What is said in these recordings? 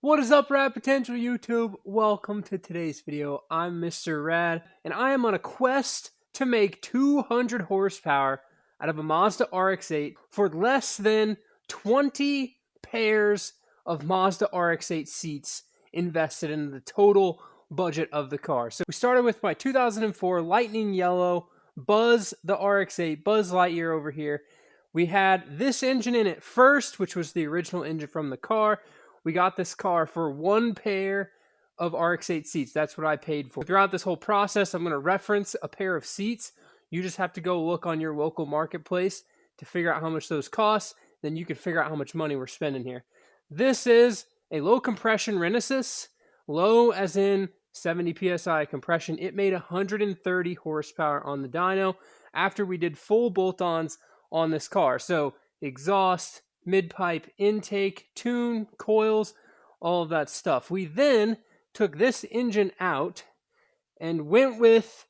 What is up, Rad Potential YouTube? Welcome to today's video. I'm Mr. Rad, and I am on a quest to make 200 horsepower out of a Mazda RX8 for less than 20 pairs of Mazda RX8 seats invested in the total budget of the car. So we started with my 2004 Lightning Yellow Buzz, the RX8, Buzz Lightyear over here. We had this engine in it first, which was the original engine from the car. We got this car for one pair of RX8 seats. That's what I paid for. Throughout this whole process, I'm going to reference a pair of seats. You just have to go look on your local marketplace to figure out how much those cost. Then you can figure out how much money we're spending here. This is a low compression Renesis. Low as in 70 PSI compression. It made 130 horsepower on the dyno after we did full bolt-ons on this car. So exhaust, mid-pipe, intake, tune, coils, all of that stuff. We then took this engine out and went with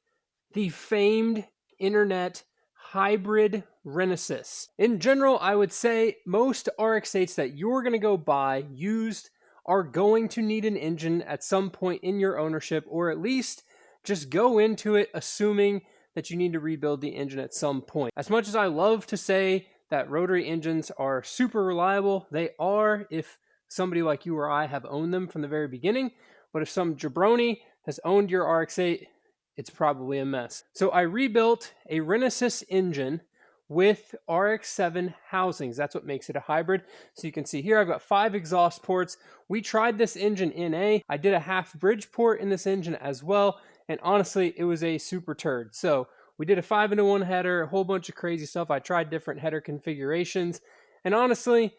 the famed internet hybrid Renesis. In general, I would say most RX8s that you're going to go buy used are going to need an engine at some point in your ownership, or at least just go into it assuming that you need to rebuild the engine at some point. As much as I love to say that rotary engines are super reliable, they are if somebody like you or I have owned them from the very beginning. But if some jabroni has owned your RX8, it's probably a mess. So I rebuilt a Renesis engine with RX7 housings. That's what makes it a hybrid. So you can see here I've got 5 exhaust ports. We tried this engine in A. I did a half bridge port in this engine as well, and honestly it was a super turd. So we did a 5-into-1 header, a whole bunch of crazy stuff. I tried different header configurations, and honestly,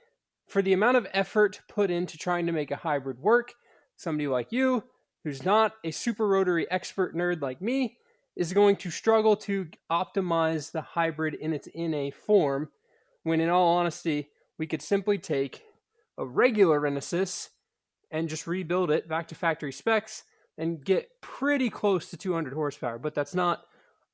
for the amount of effort put into trying to make a hybrid work, somebody like you who's not a super rotary expert nerd like me is going to struggle to optimize the hybrid in its NA form, when in all honesty, we could simply take a regular Renesis and just rebuild it back to factory specs and get pretty close to 200 horsepower, but that's not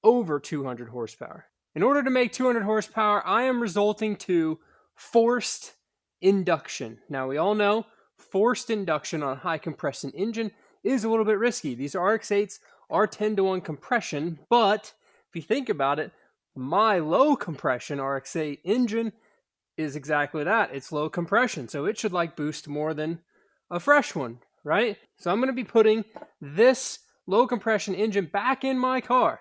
over 200 horsepower. In order to make 200 horsepower, I am resorting to forced induction. Now, we all know forced induction on a high compression engine is a little bit risky. These RX8s are 10-to-1 compression, but if you think about it, my low compression RX8 engine is exactly that. It's low compression, so it should like boost more than a fresh one, right? So I'm going to be putting this low compression engine back in my car.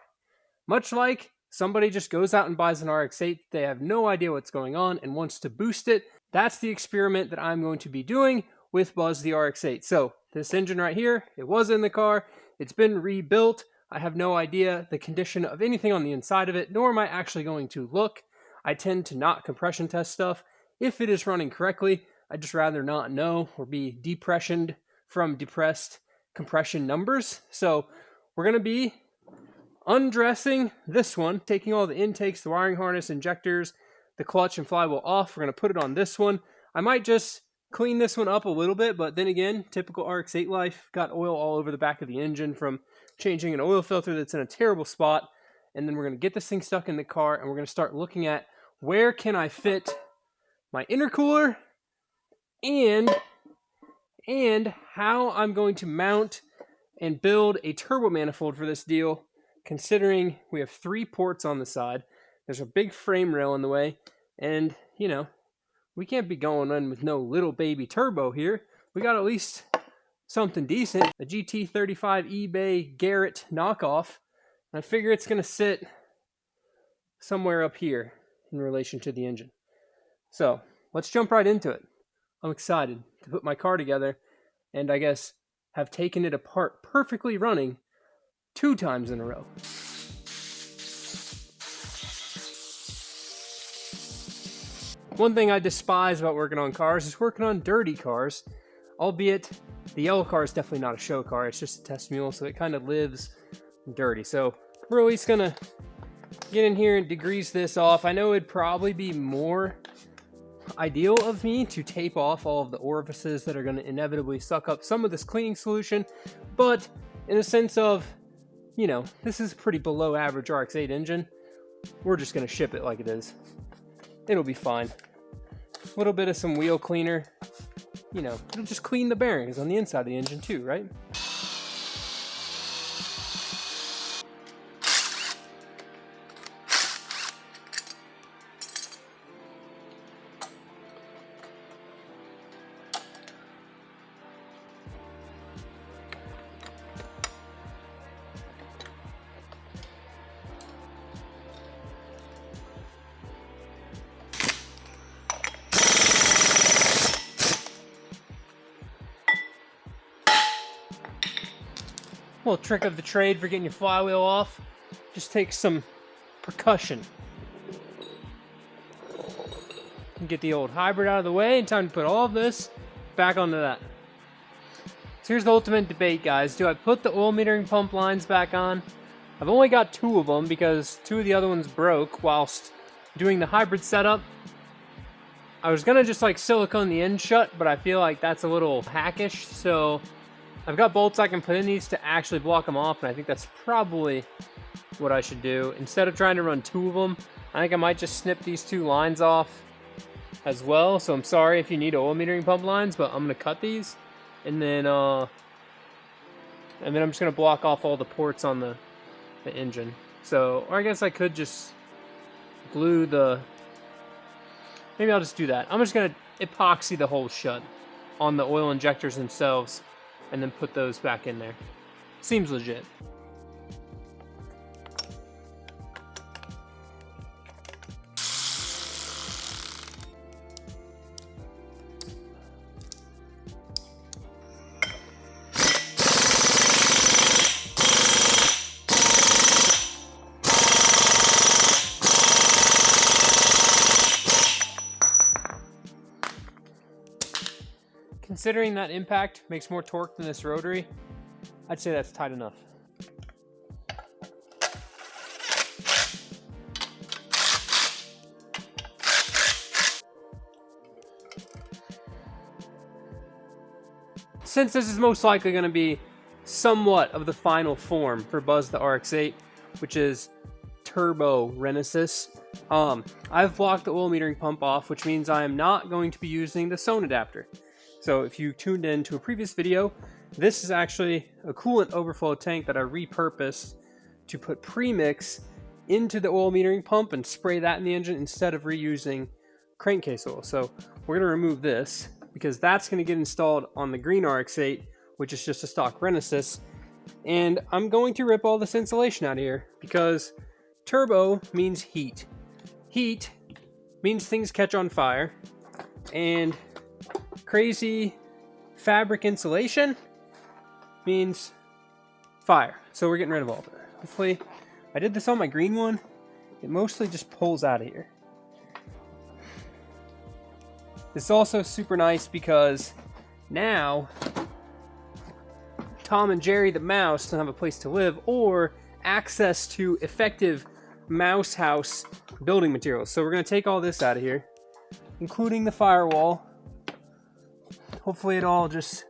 Much like somebody just goes out and buys an RX8, they have no idea what's going on and wants to boost it. That's the experiment that I'm going to be doing with Buzz the RX8. So this engine right here, it was in the car. It's been rebuilt. I have no idea the condition of anything on the inside of it, nor am I actually going to look. I tend to not compression test stuff. If it is running correctly, I'd just rather not know or be depressioned from depressed compression numbers. So we're going to be undressing this one, taking all the intakes, the wiring harness, injectors, the clutch and flywheel off. We're going to put it on this one. I might just clean this one up a little bit, but then again, typical RX8 life, got oil all over the back of the engine from changing an oil filter that's in a terrible spot. And then we're going to get this thing stuck in the car, and we're going to start looking at where can I fit my intercooler and how I'm going to mount and build a turbo manifold for this deal, considering we have 3 ports on the side. There's a big frame rail in the way, and, you know, we can't be going in with no little baby turbo here. We got at least something decent. A GT35 eBay Garrett knockoff. I figure it's going to sit somewhere up here in relation to the engine. So, let's jump right into it. I'm excited to put my car together, and I guess have taken it apart perfectly running 2 times in a row. One thing I despise about working on cars is working on dirty cars, albeit the yellow car is definitely not a show car, it's just a test mule, so it kind of lives dirty. So we're at least gonna get in here and degrease this off. I know it'd probably be more ideal of me to tape off all of the orifices that are going to inevitably suck up some of this cleaning solution, but in a sense of, you know, this is a pretty below average RX8 engine, we're just going to ship it like it is. It'll be fine. A little bit of some wheel cleaner you know, it'll just clean the bearings on the inside of the engine too, right? Little trick of the trade for getting your flywheel off, just take some percussion. And get the old hybrid out of the way, and time to put all of this back onto that. So here's the ultimate debate, guys. Do I put the oil metering pump lines back on? I've only got 2 of them because 2 of the other ones broke whilst doing the hybrid setup. I was gonna just like silicone the end shut, but I feel like that's a little hackish, so I've got bolts I can put in these to actually block them off, and I think that's probably what I should do. Instead of trying to run 2 of them, I think I might just snip these 2 lines off as well. So I'm sorry if you need oil metering pump lines, but I'm gonna cut these, and then I'm just gonna block off all the ports on the engine. So, or I guess I could just glue the. Maybe I'll just do that. I'm just gonna epoxy the hole shut on the oil injectors themselves, and then put those back in there. Seems legit. Considering that impact makes more torque than this rotary, I'd say that's tight enough. Since this is most likely going to be somewhat of the final form for Buzz the RX8, which is turbo Renesis, I've blocked the oil metering pump off, which means I am not going to be using the Zone adapter. So if you tuned in to a previous video, this is actually a coolant overflow tank that I repurposed to put premix into the oil metering pump and spray that in the engine instead of reusing crankcase oil. So we're going to remove this because that's going to get installed on the green RX8, which is just a stock Renesis. And I'm going to rip all this insulation out of here because turbo means heat. Heat means things catch on fire, and crazy fabric insulation means fire. So we're getting rid of all of it. Hopefully, I did this on my green one. It mostly just pulls out of here. This is also super nice because now Tom and Jerry the mouse don't have a place to live or access to effective mouse house building materials. So we're going to take all this out of here, including the firewall. Hopefully it all just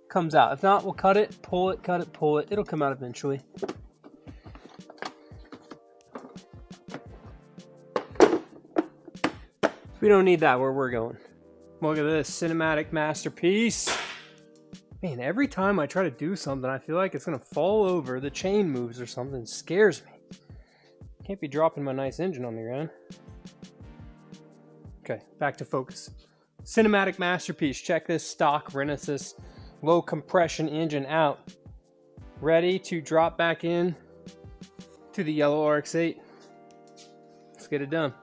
comes out. If not, we'll cut it, pull it, cut it, pull it. It'll come out eventually. We don't need that where we're going. Look at this cinematic masterpiece. Man, every time I try to do something, I feel like it's gonna fall over. The chain moves or something. It scares me. Can't be dropping my nice engine on the ground. Okay, back to focus. Cinematic masterpiece. Check this stock Renesis low compression engine out. Ready to drop back in to the yellow RX8. Let's get it done.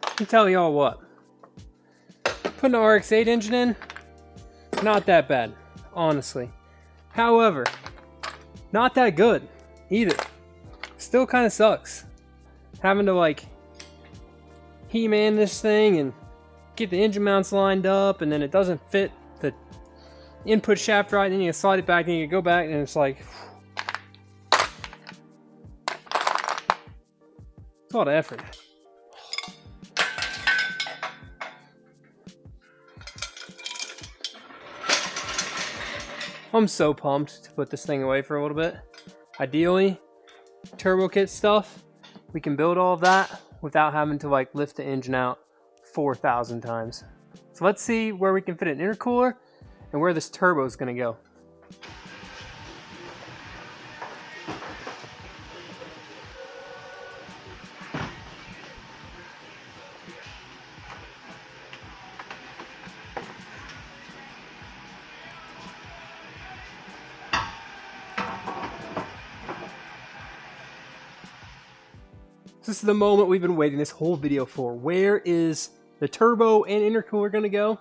Let me tell y'all what. Putting an RX8 engine in, not that bad, honestly. However, not that good either. Still kind of sucks. Having to like He-Man this thing and get the engine mounts lined up, and then it doesn't fit the input shaft right, and then you slide it back and you go back, and it's like it's a lot of effort. I'm so pumped to put this thing away for a little bit. Ideally, turbo kit stuff, we can build all of that without having to like lift the engine out 4,000 times. So let's see where we can fit an intercooler and where this turbo is going to go. This is the moment we've been waiting this whole video for. Where is the turbo and intercooler going to go?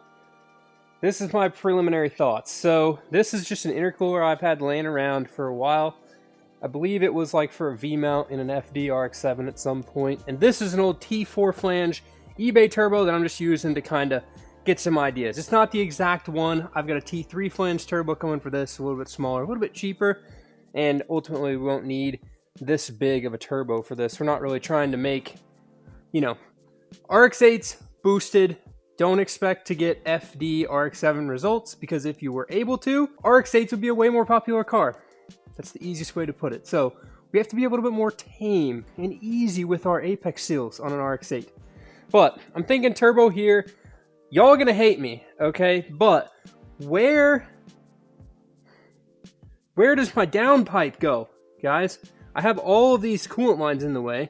This is my preliminary thoughts. So this is just an intercooler I've had laying around for a while. I believe it was like for a V-mount in an FD RX7 at some point. And this is an old T4 flange eBay turbo that I'm just using to kind of get some ideas. It's not the exact one. I've got a T3 flange turbo coming for this, a little bit smaller, a little bit cheaper. And ultimately we won't need this big of a turbo for this. We're not really trying to make, you know, RX8's boosted. Don't expect to get FD RX7 results, because if you were able to, RX8s would be a way more popular car. That's the easiest way to put it. So we have to be a little bit more tame and easy with our apex seals on an RX8. But I'm thinking turbo here. Y'all are gonna hate me, okay? But where does my downpipe go, guys? I have all of these coolant lines in the way.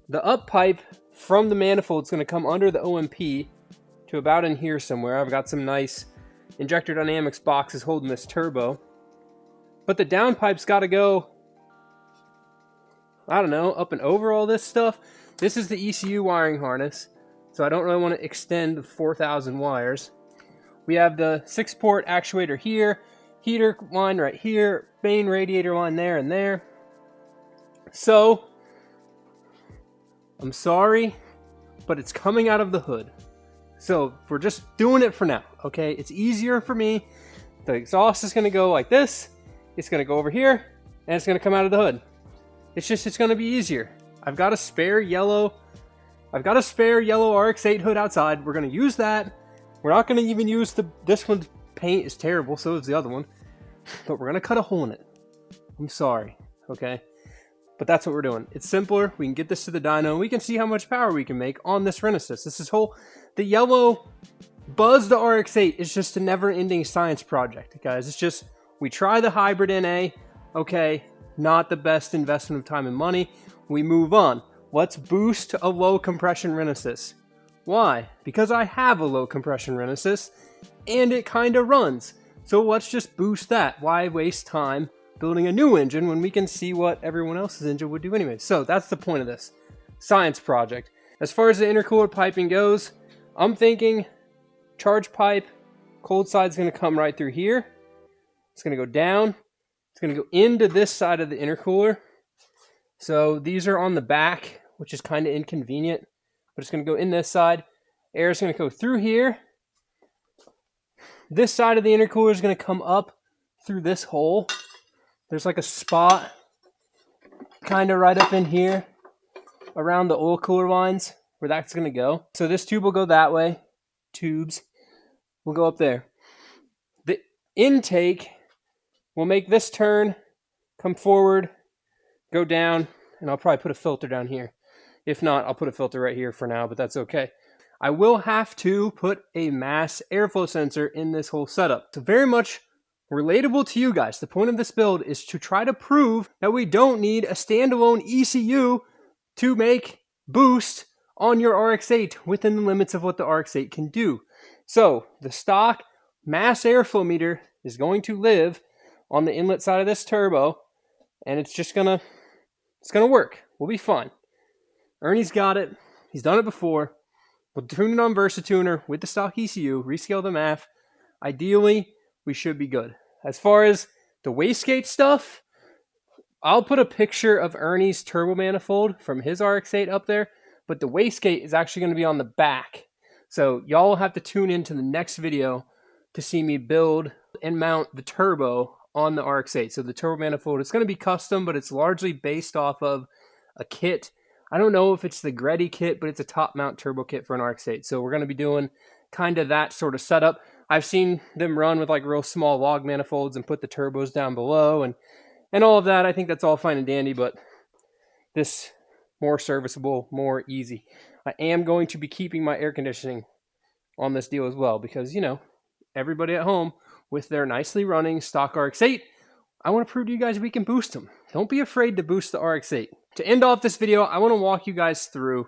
The up pipe from the manifold is going to come under the OMP to about in here somewhere. I've got some nice injector dynamics boxes holding this turbo. But the downpipe's got to go, I don't know, up and over all this stuff. This is the ECU wiring harness, so I don't really want to extend the 4,000 wires. We have the 6-port actuator here, heater line right here, main radiator line there and there. So, I'm sorry, but it's coming out of the hood. So, we're just doing it for now, okay? It's easier for me. The exhaust is going to go like this. It's going to go over here, and it's going to come out of the hood. It's going to be easier. I've got a spare yellow RX8 hood outside. We're going to use that. We're not going to even use this one's paint is terrible, so is the other one. But we're going to cut a hole in it. I'm sorry, okay? But that's what we're doing. It's simpler. We can get this to the dyno, and we can see how much power we can make on this Renesas. The yellow Buzz the RX8 is just a never-ending science project, guys. It's just, we try the hybrid NA, okay, not the best investment of time and money. We move on. Let's boost a low compression Renesas. Why? Because I have a low compression Renesas, and it kind of runs. So let's just boost that. Why waste time building a new engine when we can see what everyone else's engine would do anyway? So that's the point of this science project. As far as the intercooler piping goes, I'm thinking charge pipe, cold side's going to come right through here. It's going to go down. It's going to go into this side of the intercooler. So these are on the back, which is kind of inconvenient, but it's going to go in this side. Air is going to go through here. This side of the intercooler is going to come up through this hole. There's like a spot kind of right up in here around the oil cooler lines where that's going to go. So this tube will go that way. Tubes will go up there. The intake will make this turn, come forward, go down, and I'll probably put a filter down here. If not, I'll put a filter right here for now, but that's okay. I will have to put a mass airflow sensor in this whole setup. So very much relatable to you guys. The point of this build is to try to prove that we don't need a standalone ECU to make boost on your RX8 within the limits of what the RX8 can do. So the stock mass airflow meter is going to live on the inlet side of this turbo, and it's gonna work. We'll be fine. Ernie's got it. He's done it before. We'll tune it on VersaTuner with the stock ECU, rescale the MAF. Ideally, we should be good. As far as the wastegate stuff, I'll put a picture of Ernie's turbo manifold from his RX8 up there, but the wastegate is actually going to be on the back. So y'all will have to tune into the next video to see me build and mount the turbo on the RX8. So the turbo manifold, it's going to be custom, but it's largely based off of a kit. I don't know if it's the Greddy kit, but it's a top mount turbo kit for an RX8. So we're going to be doing kind of that sort of setup. I've seen them run with like real small log manifolds and put the turbos down below and all of that. I think that's all fine and dandy, but this more serviceable, more easy. I am going to be keeping my air conditioning on this deal as well because, you know, everybody at home with their nicely running stock RX8, I want to prove to you guys we can boost them. Don't be afraid to boost the RX8. To end off this video, I want to walk you guys through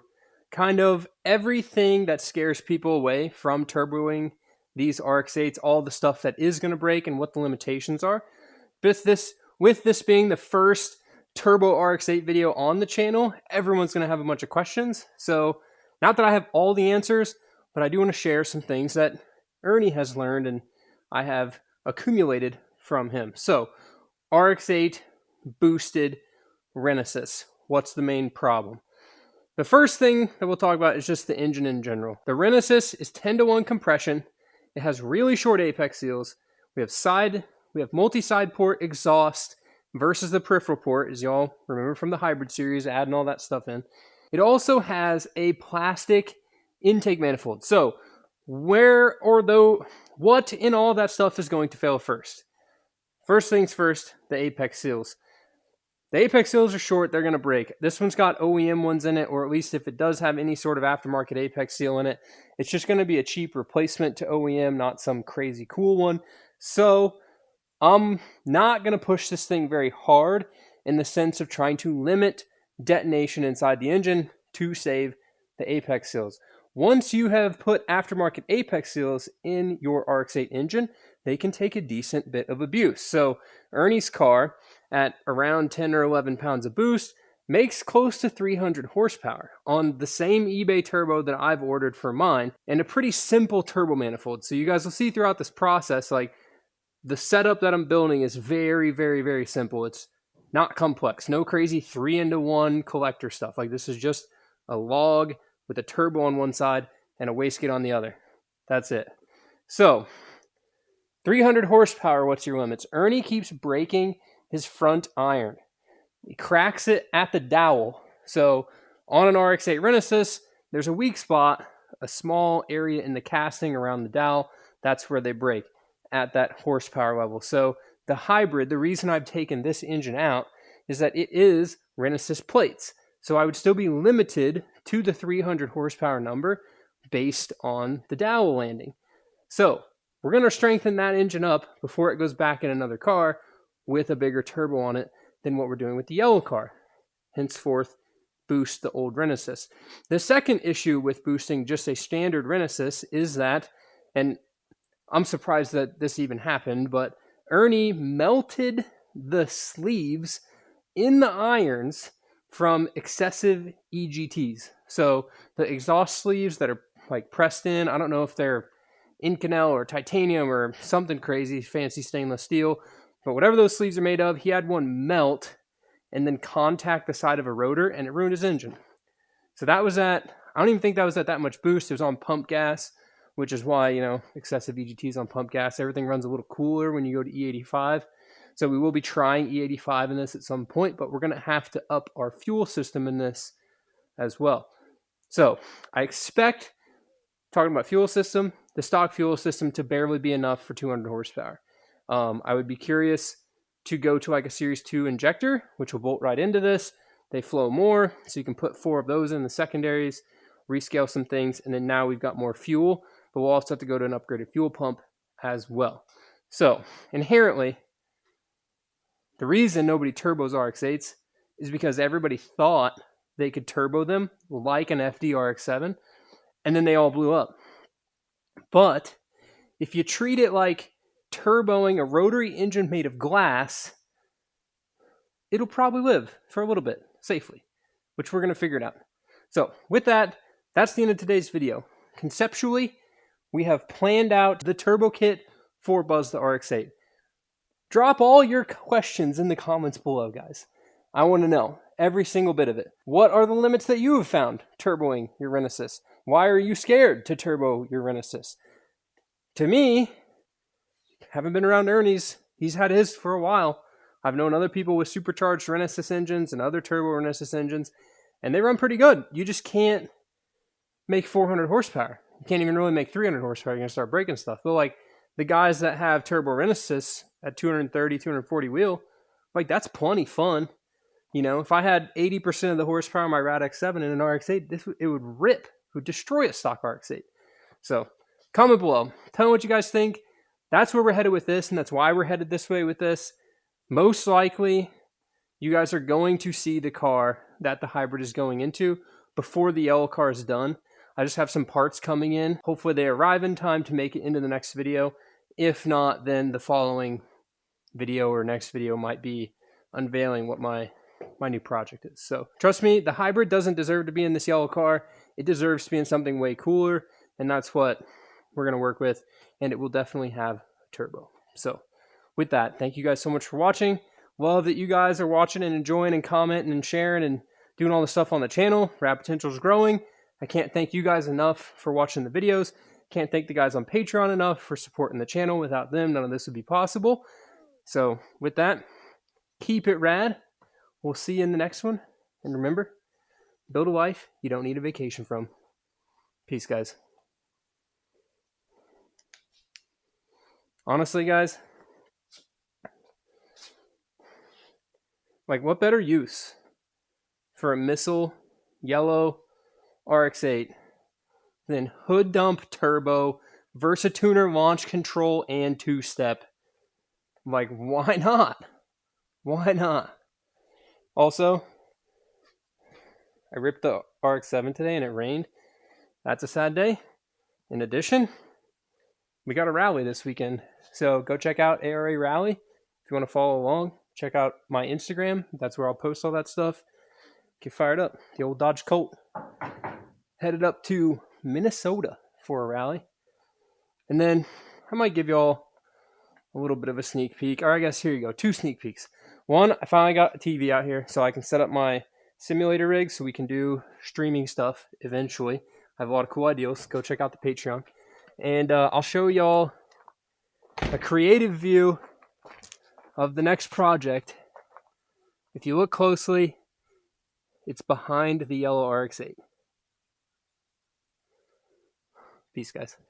kind of everything that scares people away from turboing these RX8s, all the stuff that is going to break and what the limitations are. With this being the first turbo RX8 video on the channel, everyone's going to have a bunch of questions. So not that I have all the answers, but I do want to share some things that Ernie has learned and I have accumulated from him. So RX8 boosted Renesis. What's the main problem? The first thing that we'll talk about is just the engine in general. The Renesis is 10-to-1 compression. It has really short apex seals. We have multi-side port exhaust versus the peripheral port, as y'all remember from the hybrid series, adding all that stuff in. It also has a plastic intake manifold. So what in all that stuff is going to fail first? First things first, the apex seals. The apex seals are short, they're going to break. This one's got OEM ones in it, or at least if it does have any sort of aftermarket apex seal in it, it's just going to be a cheap replacement to OEM, not some crazy cool one. So I'm not going to push this thing very hard in the sense of trying to limit detonation inside the engine to save the apex seals. Once you have put aftermarket apex seals in your RX8 engine, they can take a decent bit of abuse. So Ernie's car at around 10 or 11 pounds of boost makes close to 300 horsepower on the same eBay turbo that I've ordered for mine and a pretty simple turbo manifold. So you guys will see throughout this process, like the setup that I'm building is very, very, very simple. It's not complex, no crazy 3-into-1 collector stuff. Like this is just a log with a turbo on one side and a wastegate on the other. That's it. So 300 horsepower, what's your limits? Ernie keeps breaking his front iron. He cracks it at the dowel. So on an RX8 Renesis, there's a weak spot, a small area in the casting around the dowel. That's where they break at that horsepower level. So the hybrid, the reason I've taken this engine out is that it is Renesis plates. So I would still be limited to the 300 horsepower number based on the dowel landing. So we're going to strengthen that engine up before it goes back in another car with a bigger turbo on it than what we're doing with the yellow car. Henceforth, boost the old Renesis. The second issue with boosting just a standard Renesis is that, and I'm surprised that this even happened, but Ernie melted the sleeves in the irons from excessive EGTs. So the exhaust sleeves that are like pressed in, I don't know if they're Inconel or titanium or something crazy, fancy stainless steel, but whatever those sleeves are made of, he had one melt and then contact the side of a rotor and it ruined his engine. So that was I don't even think that was at that much boost. It was on pump gas, which is why, you know, excessive EGTs on pump gas, everything runs a little cooler when you go to E85. So we will be trying E85 in this at some point, but we're going to have to up our fuel system in this as well. So I expect, talking about fuel system, the stock fuel system to barely be enough for 200 horsepower. I would be curious to go to like a Series 2 injector, which will bolt right into this. They flow more, so you can put 4 of those in the secondaries, rescale some things, and then now we've got more fuel, but we'll also have to go to an upgraded fuel pump as well. So inherently, the reason nobody turbos RX8s is because everybody thought they could turbo them like an FD RX7, and then they all blew up. But if you treat it like turboing a rotary engine made of glass, it'll probably live for a little bit safely, which we're going to figure it out. So with that, that's the end of today's video. Conceptually, we have planned out the turbo kit for Buzz the RX8. Drop all your questions in the comments below, guys. I want to know every single bit of it. What are the limits that you have found turboing your Renesis? Why are you scared to turbo your Renesis? To me, haven't been around Ernie's. He's had his for a while. I've known other people with supercharged Renesis engines and other turbo Renesis engines, and they run pretty good. You just can't make 400 horsepower. You can't even really make 300 horsepower. You're going to start breaking stuff. But like, the guys that have turbo Renesis at 230, 240 wheel, like that's plenty fun. You know, if I had 80% of the horsepower of my RX7 in an RX8, it would rip. It would destroy a stock RX8. So comment below. Tell me what you guys think. That's where we're headed with this, and that's why we're headed this way with this. Most likely, you guys are going to see the car that the hybrid is going into before the yellow car is done. I just have some parts coming in. Hopefully they arrive in time to make it into the next video. If not, then the following video or next video might be unveiling what my new project is. So trust me, the hybrid doesn't deserve to be in this yellow car. It deserves to be in something way cooler, and that's what we're going to work with, and it will definitely have a turbo. So with that, thank you guys so much for watching. Love that you guys are watching and enjoying and commenting and sharing and doing all the stuff on the channel. Rad Potential is growing. I can't thank you guys enough for watching the videos. Can't thank the guys on Patreon enough for supporting the channel. Without them, none of this would be possible. So with that, keep it rad. We'll see you in the next one. And remember, build a life you don't need a vacation from. Peace, guys. Honestly, guys, like what better use for a missile yellow RX8 than hood dump turbo, Versatuner launch control, and two-step? Like, why not? Why not? Also, I ripped the RX-7 today and it rained. That's a sad day. In addition, we got a rally this weekend. So go check out ARA Rally. If you want to follow along, check out my Instagram. That's where I'll post all that stuff. Get fired up. The old Dodge Colt. Headed up to Minnesota for a rally. And then I might give y'all a little bit of a sneak peek. Or I guess here you go. 2 sneak peeks. One, I finally got a TV out here so I can set up my simulator rig so we can do streaming stuff eventually. I have a lot of cool ideas. Go check out the Patreon. And I'll show y'all a creative view of the next project. If you look closely, it's behind the yellow RX8. Peace, guys.